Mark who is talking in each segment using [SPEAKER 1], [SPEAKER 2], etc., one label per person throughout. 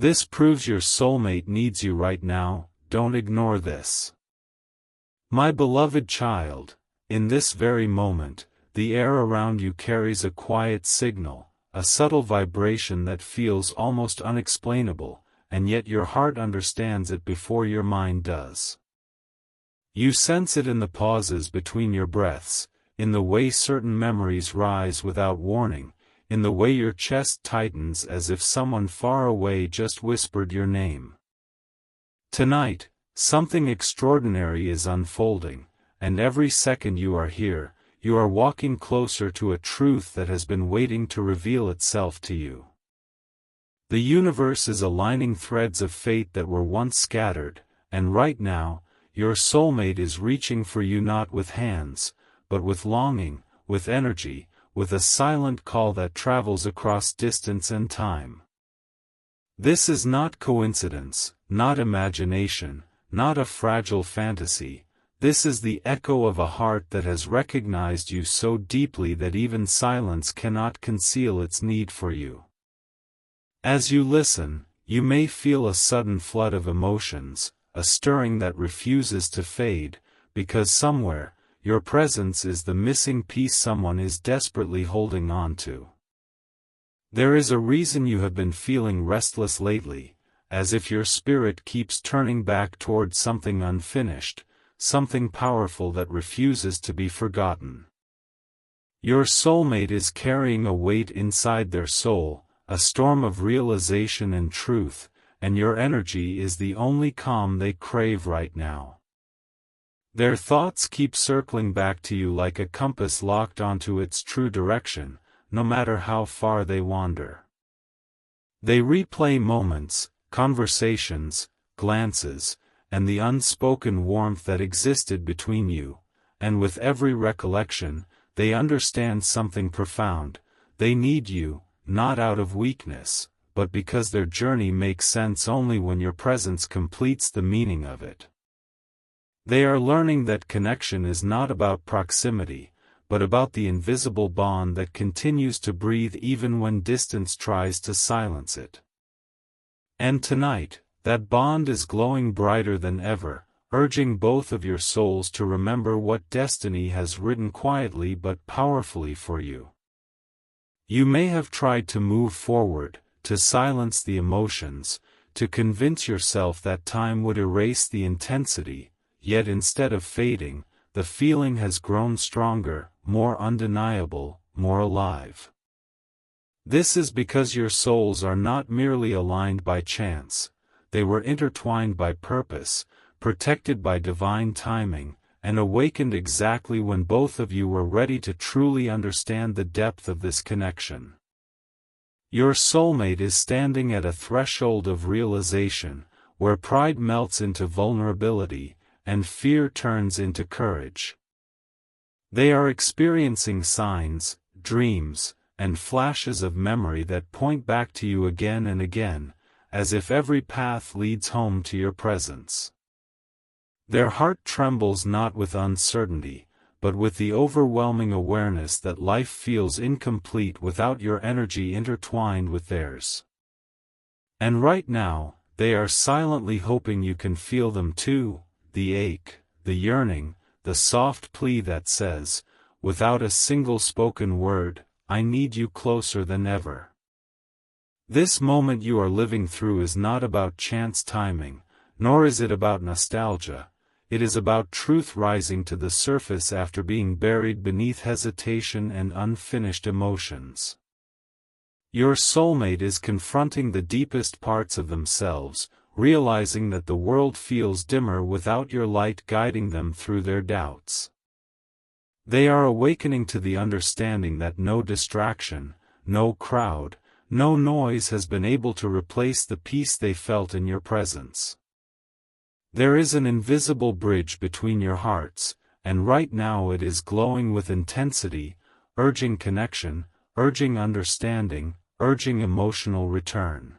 [SPEAKER 1] This proves your soulmate needs you right now. Don't ignore this. My beloved child, in this very moment, the air around you carries a quiet signal, a subtle vibration that feels almost unexplainable, and yet your heart understands it before your mind does. You sense it in the pauses between your breaths, in the way certain memories rise without warning, in the way your chest tightens as if someone far away just whispered your name. Tonight, something extraordinary is unfolding, and every second you are here, you are walking closer to a truth that has been waiting to reveal itself to you. The universe is aligning threads of fate that were once scattered, and right now, your soulmate is reaching for you not with hands, but with longing, with energy, with a silent call that travels across distance and time. This is not coincidence, not imagination, not a fragile fantasy. This is the echo of a heart that has recognized you so deeply that even silence cannot conceal its need for you. As you listen, you may feel a sudden flood of emotions, a stirring that refuses to fade, because somewhere, your presence is the missing piece someone is desperately holding on to. There is a reason you have been feeling restless lately, as if your spirit keeps turning back toward something unfinished, something powerful that refuses to be forgotten. Your soulmate is carrying a weight inside their soul, a storm of realization and truth, and your energy is the only calm they crave right now. Their thoughts keep circling back to you like a compass locked onto its true direction, no matter how far they wander. They replay moments, conversations, glances, and the unspoken warmth that existed between you, and with every recollection, they understand something profound. They need you, not out of weakness, but because their journey makes sense only when your presence completes the meaning of it. They are learning that connection is not about proximity, but about the invisible bond that continues to breathe even when distance tries to silence it. And tonight, that bond is glowing brighter than ever, urging both of your souls to remember what destiny has written quietly but powerfully for you. You may have tried to move forward, to silence the emotions, to convince yourself that time would erase the intensity, yet instead of fading, the feeling has grown stronger, more undeniable, more alive. This is because your souls are not merely aligned by chance, they were intertwined by purpose, protected by divine timing, and awakened exactly when both of you were ready to truly understand the depth of this connection. Your soulmate is standing at a threshold of realization, where pride melts into vulnerability, and fear turns into courage. They are experiencing signs, dreams, and flashes of memory that point back to you again and again, as if every path leads home to your presence. Their heart trembles not with uncertainty, but with the overwhelming awareness that life feels incomplete without your energy intertwined with theirs. And right now, they are silently hoping you can feel them too, the ache, the yearning, the soft plea that says, without a single spoken word, I need you closer than ever. This moment you are living through is not about chance timing, nor is it about nostalgia. It is about truth rising to the surface after being buried beneath hesitation and unfinished emotions. Your soulmate is confronting the deepest parts of themselves, realizing that the world feels dimmer without your light guiding them through their doubts. They are awakening to the understanding that no distraction, no crowd, no noise has been able to replace the peace they felt in your presence. There is an invisible bridge between your hearts, and right now it is glowing with intensity, urging connection, urging understanding, urging emotional return.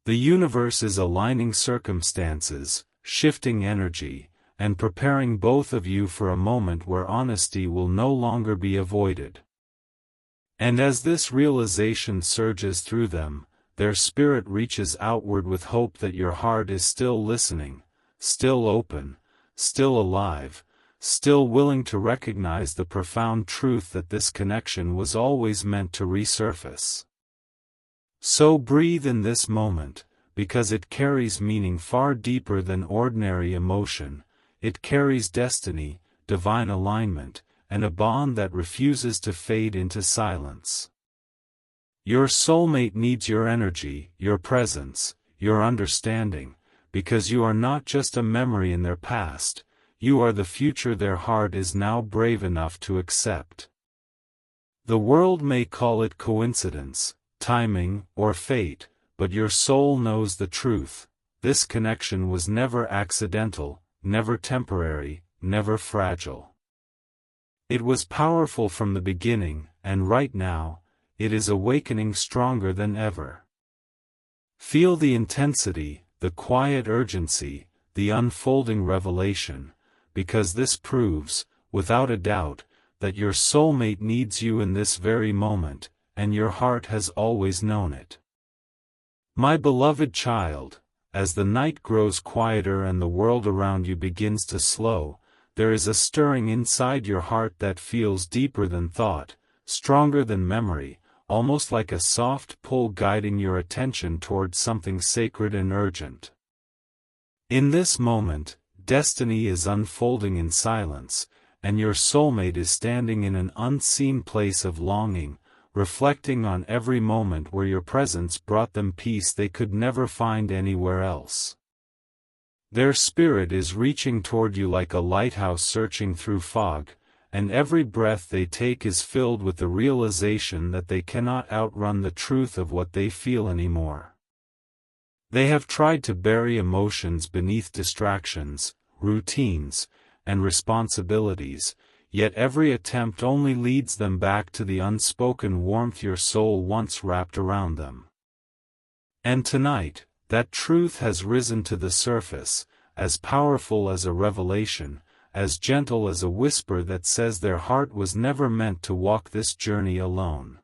[SPEAKER 1] The universe is aligning circumstances, shifting energy, and preparing both of you for a moment where honesty will no longer be avoided. And as this realization surges through them, their spirit reaches outward with hope that your heart is still listening, still open, still alive, still willing to recognize the profound truth that this connection was always meant to resurface. So breathe in this moment, because it carries meaning far deeper than ordinary emotion. It carries destiny, divine alignment, and a bond that refuses to fade into silence. Your soulmate needs your energy, your presence, your understanding, because you are not just a memory in their past, you are the future their heart is now brave enough to accept. The world may call it coincidence, timing, or fate, but your soul knows the truth. This connection was never accidental, never temporary, never fragile. It was powerful from the beginning, and right now, it is awakening stronger than ever. Feel the intensity, the quiet urgency, the unfolding revelation, because this proves, without a doubt, that your soulmate needs you in this very moment, and your heart has always known it. My beloved child, as the night grows quieter and the world around you begins to slow, there is a stirring inside your heart that feels deeper than thought, stronger than memory, almost like a soft pull guiding your attention towards something sacred and urgent. In this moment, destiny is unfolding in silence, and your soulmate is standing in an unseen place of longing, reflecting on every moment where your presence brought them peace they could never find anywhere else. Their spirit is reaching toward you like a lighthouse searching through fog, and every breath they take is filled with the realization that they cannot outrun the truth of what they feel anymore. They have tried to bury emotions beneath distractions, routines, and responsibilities, yet every attempt only leads them back to the unspoken warmth your soul once wrapped around them. And tonight, that truth has risen to the surface, as powerful as a revelation, as gentle as a whisper that says their heart was never meant to walk this journey alone.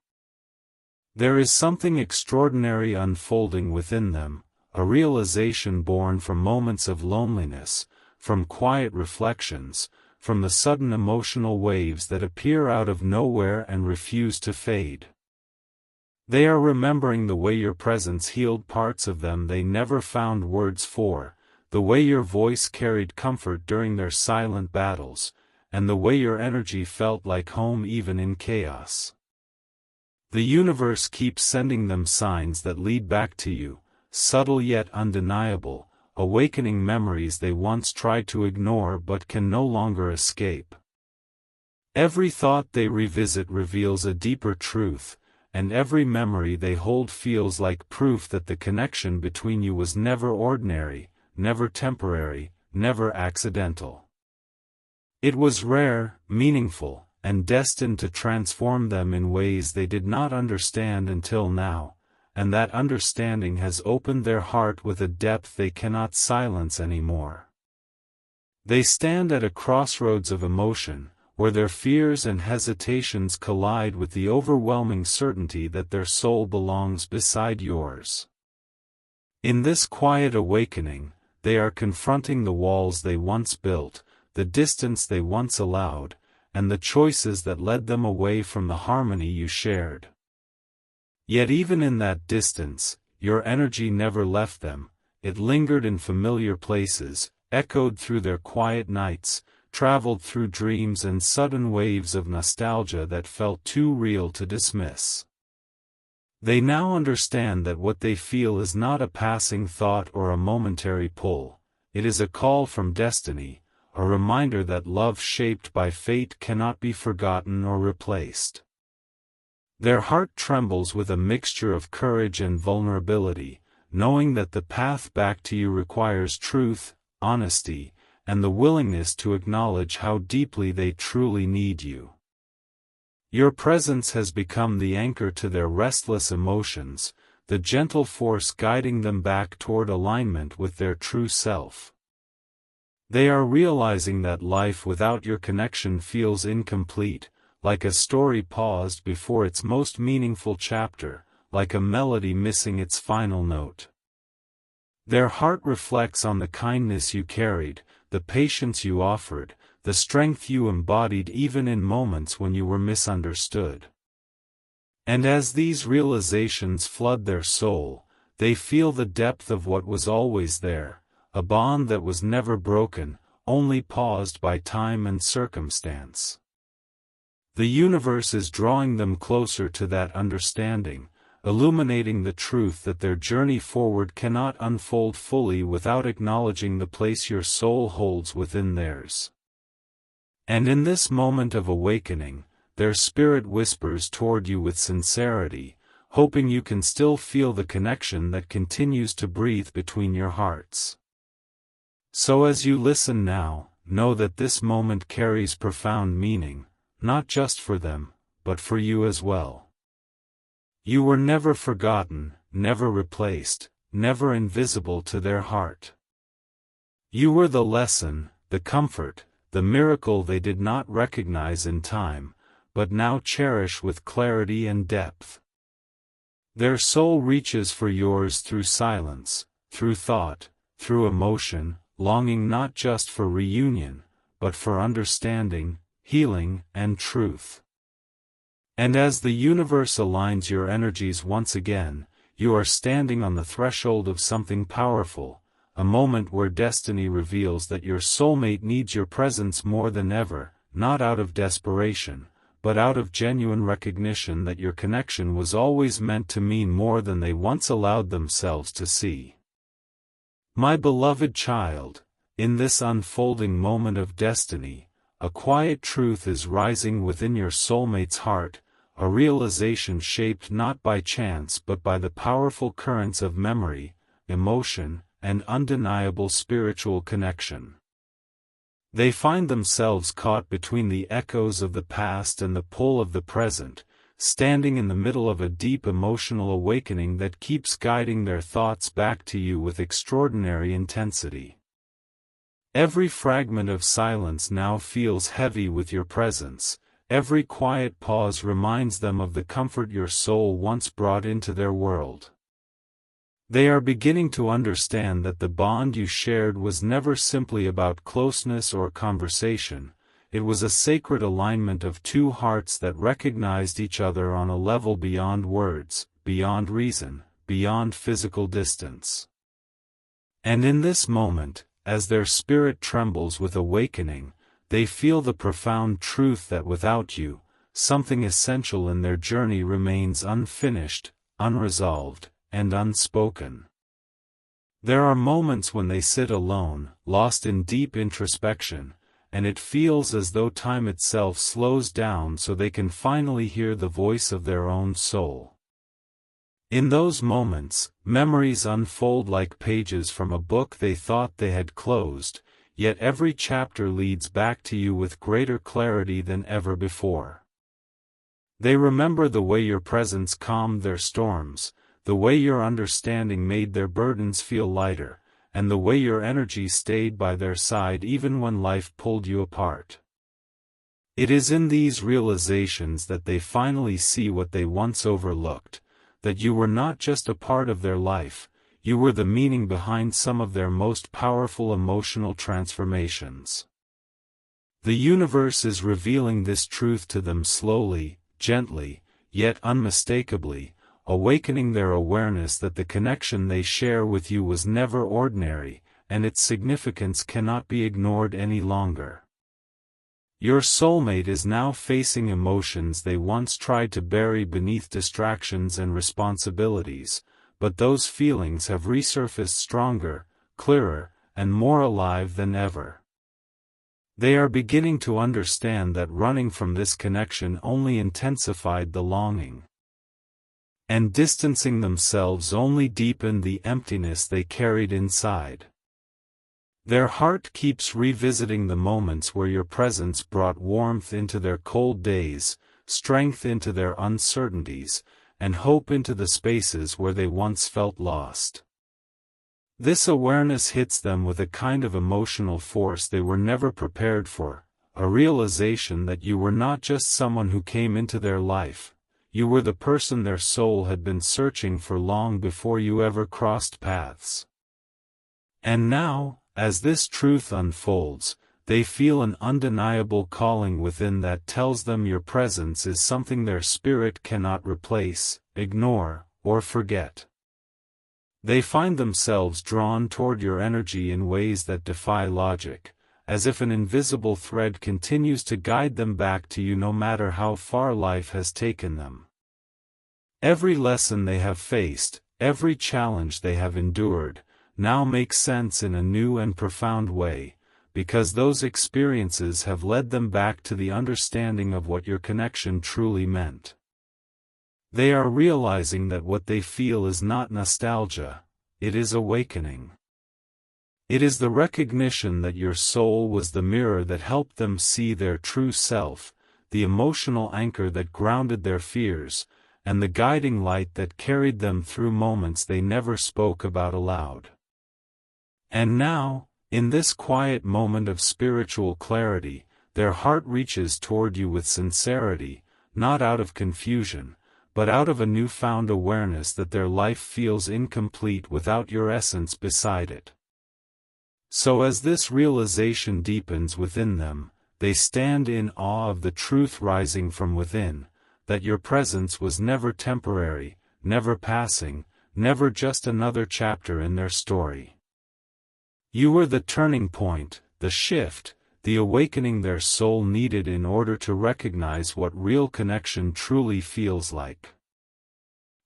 [SPEAKER 1] There is something extraordinary unfolding within them, a realization born from moments of loneliness, from quiet reflections, from the sudden emotional waves that appear out of nowhere and refuse to fade. They are remembering the way your presence healed parts of them they never found words for, the way your voice carried comfort during their silent battles, and the way your energy felt like home even in chaos. The universe keeps sending them signs that lead back to you, subtle yet undeniable, awakening memories they once tried to ignore but can no longer escape. Every thought they revisit reveals a deeper truth, and every memory they hold feels like proof that the connection between you was never ordinary, never temporary, never accidental. It was rare, meaningful, and destined to transform them in ways they did not understand until now, and that understanding has opened their heart with a depth they cannot silence anymore. They stand at a crossroads of emotion, where their fears and hesitations collide with the overwhelming certainty that their soul belongs beside yours. In this quiet awakening, they are confronting the walls they once built, the distance they once allowed, and the choices that led them away from the harmony you shared. Yet even in that distance, your energy never left them, it lingered in familiar places, echoed through their quiet nights, traveled through dreams and sudden waves of nostalgia that felt too real to dismiss. They now understand that what they feel is not a passing thought or a momentary pull, it is a call from destiny, a reminder that love shaped by fate cannot be forgotten or replaced. Their heart trembles with a mixture of courage and vulnerability, knowing that the path back to you requires truth, honesty, and the willingness to acknowledge how deeply they truly need you. Your presence has become the anchor to their restless emotions, the gentle force guiding them back toward alignment with their true self. They are realizing that life without your connection feels incomplete, like a story paused before its most meaningful chapter, like a melody missing its final note. Their heart reflects on the kindness you carried, the patience you offered, the strength you embodied even in moments when you were misunderstood. And as these realizations flood their soul, they feel the depth of what was always there, a bond that was never broken, only paused by time and circumstance. The universe is drawing them closer to that understanding, illuminating the truth that their journey forward cannot unfold fully without acknowledging the place your soul holds within theirs. And in this moment of awakening, their spirit whispers toward you with sincerity, hoping you can still feel the connection that continues to breathe between your hearts. So as you listen now, know that this moment carries profound meaning, not just for them, but for you as well. You were never forgotten, never replaced, never invisible to their heart. You were the lesson, the comfort, the miracle they did not recognize in time, but now cherish with clarity and depth. Their soul reaches for yours through silence, through thought, through emotion, longing not just for reunion, but for understanding, healing, and truth. And as the universe aligns your energies once again, you are standing on the threshold of something powerful, a moment where destiny reveals that your soulmate needs your presence more than ever, not out of desperation, but out of genuine recognition that your connection was always meant to mean more than they once allowed themselves to see. My beloved child, in this unfolding moment of destiny, a quiet truth is rising within your soulmate's heart, a realization shaped not by chance but by the powerful currents of memory, emotion, and undeniable spiritual connection. They find themselves caught between the echoes of the past and the pull of the present, standing in the middle of a deep emotional awakening that keeps guiding their thoughts back to you with extraordinary intensity. Every fragment of silence now feels heavy with your presence. Every quiet pause reminds them of the comfort your soul once brought into their world. They are beginning to understand that the bond you shared was never simply about closeness or conversation, it was a sacred alignment of two hearts that recognized each other on a level beyond words, beyond reason, beyond physical distance. And in this moment, as their spirit trembles with awakening, they feel the profound truth that without you, something essential in their journey remains unfinished, unresolved, and unspoken. There are moments when they sit alone, lost in deep introspection, and it feels as though time itself slows down so they can finally hear the voice of their own soul. In those moments, memories unfold like pages from a book they thought they had closed, yet every chapter leads back to you with greater clarity than ever before. They remember the way your presence calmed their storms, the way your understanding made their burdens feel lighter, and the way your energy stayed by their side even when life pulled you apart. It is in these realizations that they finally see what they once overlooked, that you were not just a part of their life, you were the meaning behind some of their most powerful emotional transformations. The universe is revealing this truth to them slowly, gently, yet unmistakably, awakening their awareness that the connection they share with you was never ordinary, and its significance cannot be ignored any longer. Your soulmate is now facing emotions they once tried to bury beneath distractions and responsibilities, but those feelings have resurfaced stronger, clearer, and more alive than ever. They are beginning to understand that running from this connection only intensified the longing, and distancing themselves only deepened the emptiness they carried inside. Their heart keeps revisiting the moments where your presence brought warmth into their cold days, strength into their uncertainties, and hope into the spaces where they once felt lost. This awareness hits them with a kind of emotional force they were never prepared for, a realization that you were not just someone who came into their life, you were the person their soul had been searching for long before you ever crossed paths. And now, as this truth unfolds, they feel an undeniable calling within that tells them your presence is something their spirit cannot replace, ignore, or forget. They find themselves drawn toward your energy in ways that defy logic, as if an invisible thread continues to guide them back to you no matter how far life has taken them. Every lesson they have faced, every challenge they have endured, now makes sense in a new and profound way, because those experiences have led them back to the understanding of what your connection truly meant. They are realizing that what they feel is not nostalgia, it is awakening. It is the recognition that your soul was the mirror that helped them see their true self, the emotional anchor that grounded their fears, and the guiding light that carried them through moments they never spoke about aloud. And now, in this quiet moment of spiritual clarity, their heart reaches toward you with sincerity, not out of confusion, but out of a newfound awareness that their life feels incomplete without your essence beside it. So as this realization deepens within them, they stand in awe of the truth rising from within, that your presence was never temporary, never passing, never just another chapter in their story. You were the turning point, the shift, the awakening their soul needed in order to recognize what real connection truly feels like.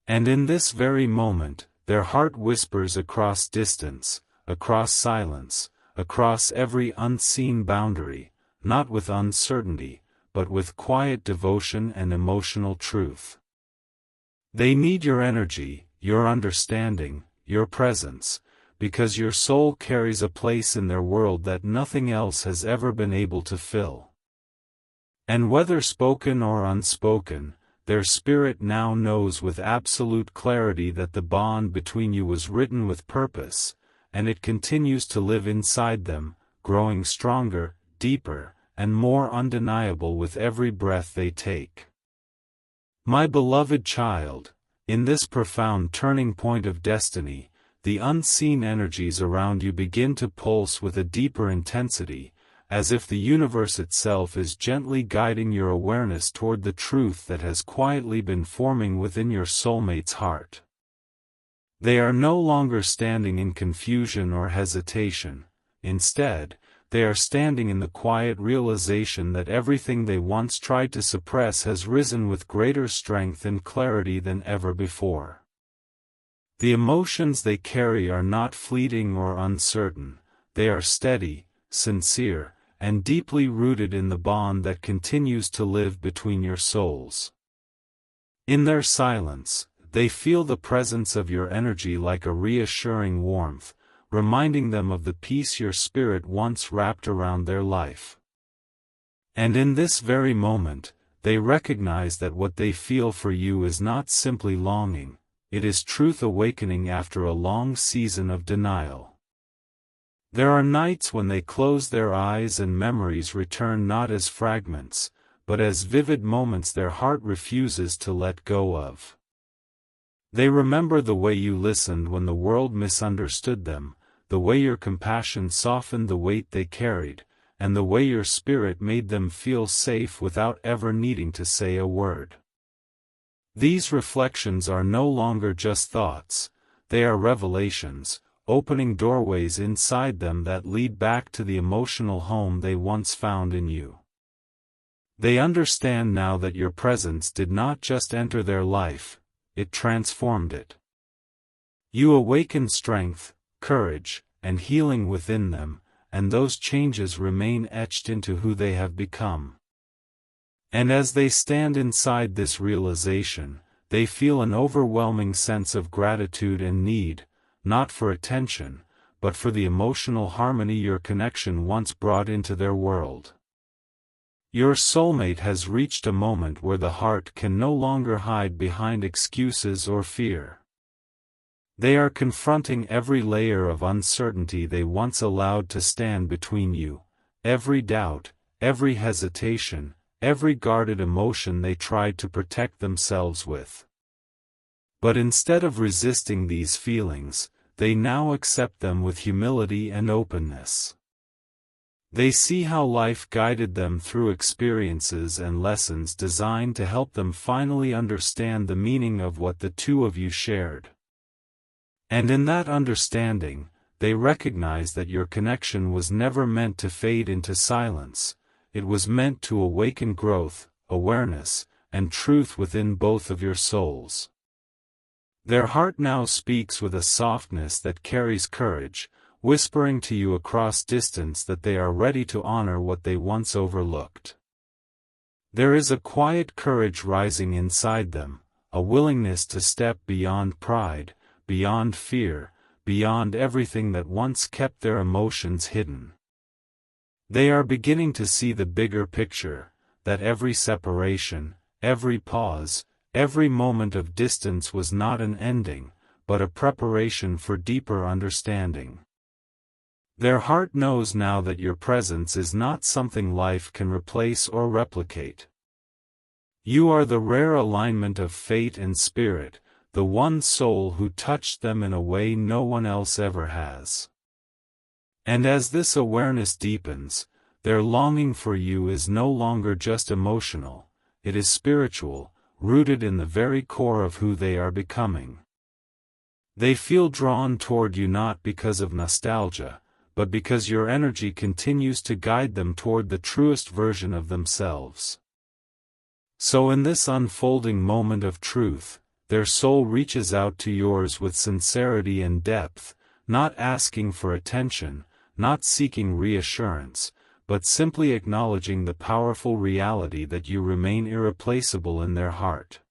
[SPEAKER 1] And in this very moment, their heart whispers across distance, across silence, across every unseen boundary, not with uncertainty, but with quiet devotion and emotional truth. They need your energy, your understanding, your presence, because your soul carries a place in their world that nothing else has ever been able to fill. And whether spoken or unspoken, their spirit now knows with absolute clarity that the bond between you was written with purpose, and it continues to live inside them, growing stronger, deeper, and more undeniable with every breath they take. My beloved child, in this profound turning point of destiny, the unseen energies around you begin to pulse with a deeper intensity, as if the universe itself is gently guiding your awareness toward the truth that has quietly been forming within your soulmate's heart. They are no longer standing in confusion or hesitation. Instead, they are standing in the quiet realization that everything they once tried to suppress has risen with greater strength and clarity than ever before. The emotions they carry are not fleeting or uncertain, they are steady, sincere, and deeply rooted in the bond that continues to live between your souls. In their silence, they feel the presence of your energy like a reassuring warmth, reminding them of the peace your spirit once wrapped around their life. And in this very moment, they recognize that what they feel for you is not simply longing, it is truth awakening after a long season of denial. There are nights when they close their eyes and memories return not as fragments, but as vivid moments their heart refuses to let go of. They remember the way you listened when the world misunderstood them, the way your compassion softened the weight they carried, and the way your spirit made them feel safe without ever needing to say a word. These reflections are no longer just thoughts, they are revelations, opening doorways inside them that lead back to the emotional home they once found in you. They understand now that your presence did not just enter their life, it transformed it. You awakened strength, courage, and healing within them, and those changes remain etched into who they have become. And as they stand inside this realization, they feel an overwhelming sense of gratitude and need, not for attention, but for the emotional harmony your connection once brought into their world. Your soulmate has reached a moment where the heart can no longer hide behind excuses or fear. They are confronting every layer of uncertainty they once allowed to stand between you, every doubt, every hesitation, every guarded emotion they tried to protect themselves with. But instead of resisting these feelings, they now accept them with humility and openness. They see how life guided them through experiences and lessons designed to help them finally understand the meaning of what the two of you shared. And in that understanding, they recognize that your connection was never meant to fade into silence. It was meant to awaken growth, awareness, and truth within both of your souls. Their heart now speaks with a softness that carries courage, whispering to you across distance that they are ready to honor what they once overlooked. There is a quiet courage rising inside them, a willingness to step beyond pride, beyond fear, beyond everything that once kept their emotions hidden. They are beginning to see the bigger picture, that every separation, every pause, every moment of distance was not an ending, but a preparation for deeper understanding. Their heart knows now that your presence is not something life can replace or replicate. You are the rare alignment of fate and spirit, the one soul who touched them in a way no one else ever has. And as this awareness deepens, their longing for you is no longer just emotional, it is spiritual, rooted in the very core of who they are becoming. They feel drawn toward you not because of nostalgia, but because your energy continues to guide them toward the truest version of themselves. So in this unfolding moment of truth, their soul reaches out to yours with sincerity and depth, not asking for attention, not seeking reassurance, but simply acknowledging the powerful reality that you remain irreplaceable in their heart.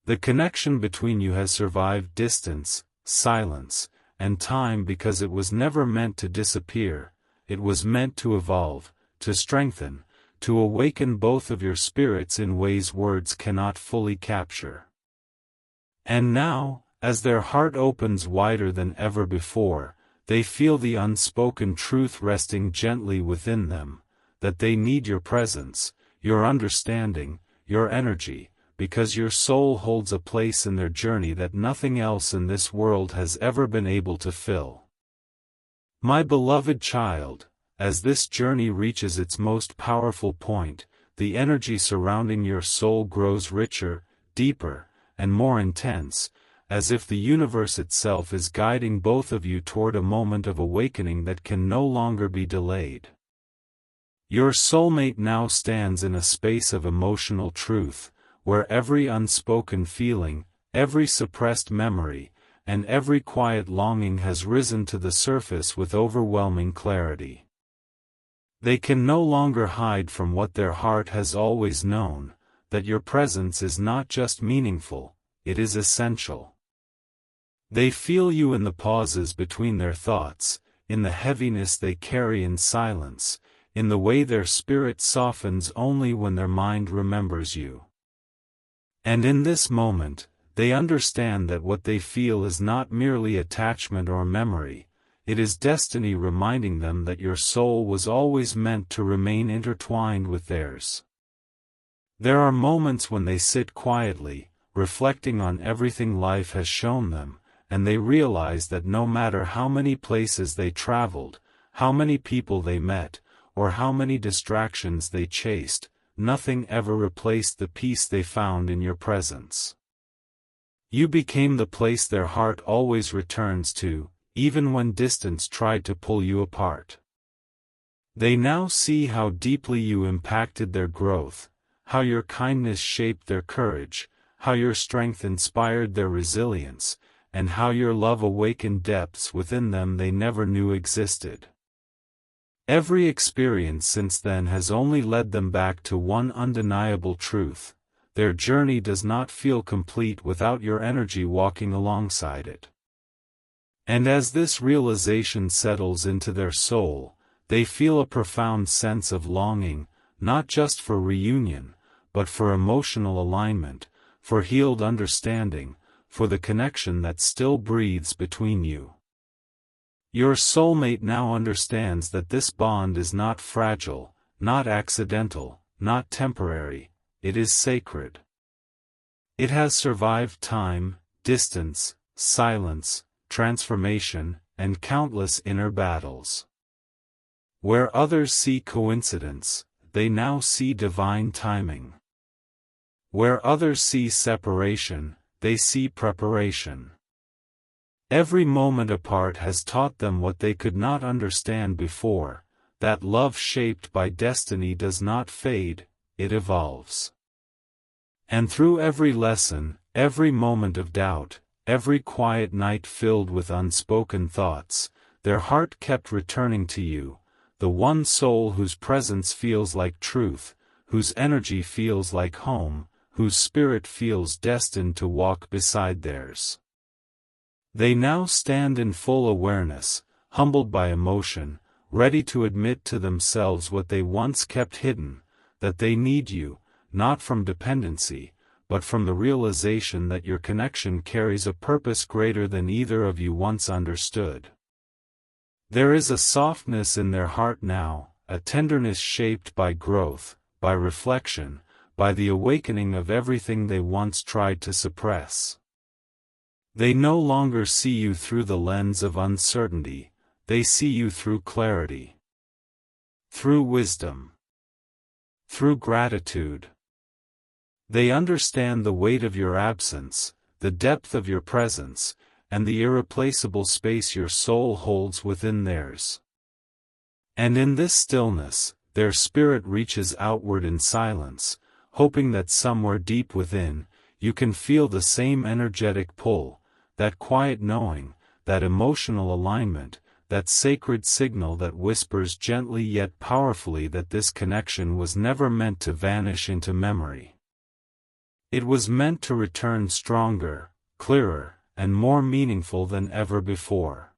[SPEAKER 1] The connection between you has survived distance, silence, and time because it was never meant to disappear, it was meant to evolve, to strengthen, to awaken both of your spirits in ways words cannot fully capture. And now, as their heart opens wider than ever before, they feel the unspoken truth resting gently within them, that they need your presence, your understanding, your energy, because your soul holds a place in their journey that nothing else in this world has ever been able to fill. My beloved child, as this journey reaches its most powerful point, the energy surrounding your soul grows richer, deeper, and more intense, as if the universe itself is guiding both of you toward a moment of awakening that can no longer be delayed. Your soulmate now stands in a space of emotional truth, where every unspoken feeling, every suppressed memory, and every quiet longing has risen to the surface with overwhelming clarity. They can no longer hide from what their heart has always known, that your presence is not just meaningful, it is essential. They feel you in the pauses between their thoughts, in the heaviness they carry in silence, in the way their spirit softens only when their mind remembers you. And in this moment, they understand that what they feel is not merely attachment or memory, it is destiny reminding them that your soul was always meant to remain intertwined with theirs. There are moments when they sit quietly, reflecting on everything life has shown them, and they realize that no matter how many places they traveled, how many people they met, or how many distractions they chased, nothing ever replaced the peace they found in your presence. You became the place their heart always returns to, even when distance tried to pull you apart. They now see how deeply you impacted their growth, how your kindness shaped their courage, how your strength inspired their resilience, and how your love awakened depths within them they never knew existed. Every experience since then has only led them back to one undeniable truth: their journey does not feel complete without your energy walking alongside it. And as this realization settles into their soul, they feel a profound sense of longing, not just for reunion, but for emotional alignment, for healed understanding, for the connection that still breathes between you. Your soulmate now understands that this bond is not fragile, not accidental, not temporary, it is sacred. It has survived time, distance, silence, transformation, and countless inner battles. Where others see coincidence, they now see divine timing. Where others see separation, they see preparation. Every moment apart has taught them what they could not understand before, that love shaped by destiny does not fade, it evolves. And through every lesson, every moment of doubt, every quiet night filled with unspoken thoughts, their heart kept returning to you, the one soul whose presence feels like truth, whose energy feels like home, whose spirit feels destined to walk beside theirs. They now stand in full awareness, humbled by emotion, ready to admit to themselves what they once kept hidden, that they need you, not from dependency, but from the realization that your connection carries a purpose greater than either of you once understood. There is a softness in their heart now, a tenderness shaped by growth, by reflection, by the awakening of everything they once tried to suppress. They no longer see you through the lens of uncertainty, they see you through clarity, through wisdom, through gratitude. They understand the weight of your absence, the depth of your presence, and the irreplaceable space your soul holds within theirs. And in this stillness, their spirit reaches outward in silence, hoping that somewhere deep within, you can feel the same energetic pull, that quiet knowing, that emotional alignment, that sacred signal that whispers gently yet powerfully that this connection was never meant to vanish into memory. It was meant to return stronger, clearer, and more meaningful than ever before.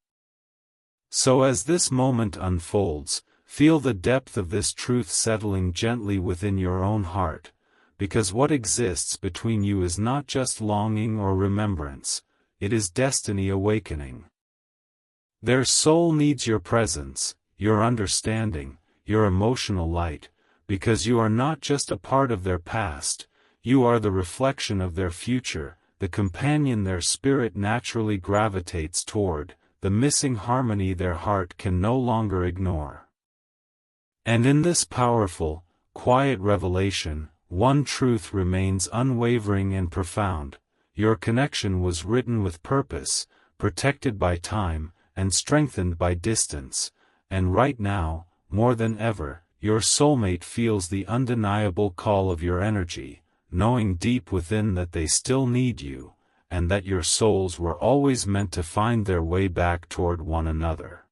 [SPEAKER 1] So as this moment unfolds, feel the depth of this truth settling gently within your own heart, because what exists between you is not just longing or remembrance, it is destiny awakening. Their soul needs your presence, your understanding, your emotional light, because you are not just a part of their past, you are the reflection of their future, the companion their spirit naturally gravitates toward, the missing harmony their heart can no longer ignore. And in this powerful, quiet revelation, one truth remains unwavering and profound: your connection was written with purpose, protected by time, and strengthened by distance, and right now, more than ever, your soulmate feels the undeniable call of your energy, knowing deep within that they still need you, and that your souls were always meant to find their way back toward one another.